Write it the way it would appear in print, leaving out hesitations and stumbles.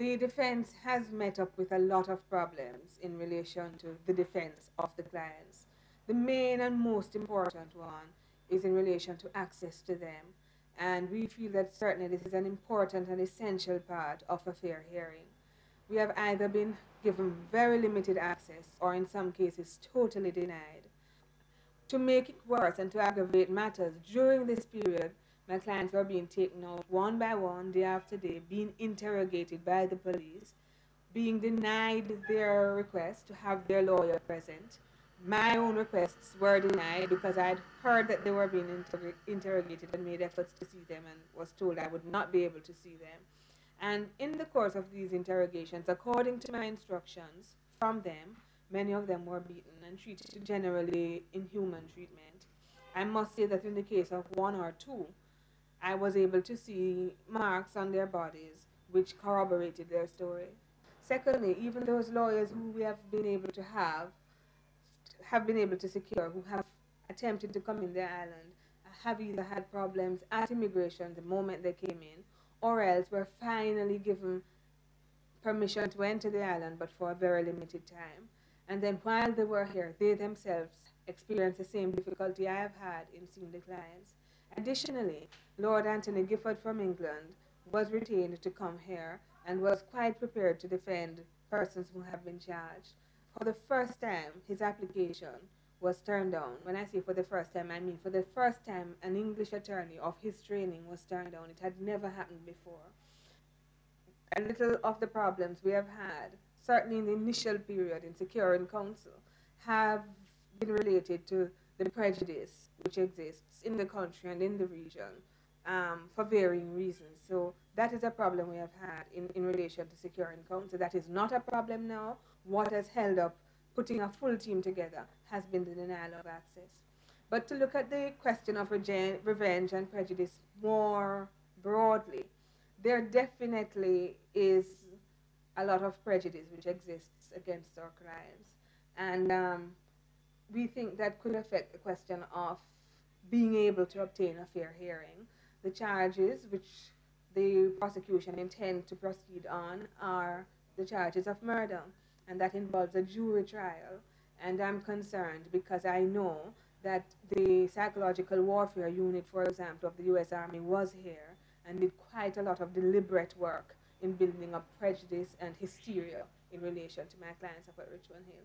the defense has met up with a lot of problems in relation to the defense of the clients. The main and most important one is in relation to access to them. And we feel that certainly this is an important and essential part of a fair hearing. We have either been given very limited access or in some cases totally denied. To make it worse and to aggravate matters, during this period, my clients were being taken out one by one, day after day, being interrogated by the police, being denied their request to have their lawyer present. My own requests were denied because I'd heard that they were being interrogated and made efforts to see them and was told I would not be able to see them. And in the course of these interrogations, according to my instructions from them, many of them were beaten and treated to generally inhuman treatment. I must say that in the case of one or two, I was able to see marks on their bodies which corroborated their story. Secondly, even those lawyers who we have been able to secure, who have attempted to come in the island, have either had problems at immigration the moment they came in, or else were finally given permission to enter the island, but for a very limited time. And then while they were here, they themselves experienced the same difficulty I have had in seeing the clients. Additionally, Lord Anthony Gifford from England was retained to come here and was quite prepared to defend persons who have been charged. For the first time, his application was turned down. When I say for the first time, I mean for the first time an English attorney of his training was turned down. It had never happened before. A little of the problems we have had, certainly in the initial period in securing counsel, have been related to the prejudice which exists in the country and in the region for varying reasons. So that is a problem we have had in relation to securing counsel. That is not a problem now. What has held up putting a full team together has been the denial of access. But to look at the question of revenge and prejudice more broadly, there definitely is a lot of prejudice which exists against our clients. And we think that could affect the question of being able to obtain a fair hearing. The charges which the prosecution intend to proceed on are the charges of murder, and that involves a jury trial. And I'm concerned because I know that the psychological warfare unit, for example, of the U.S. Army was here and did quite a lot of deliberate work in building up prejudice and hysteria in relation to my clients up at Richmond Hill.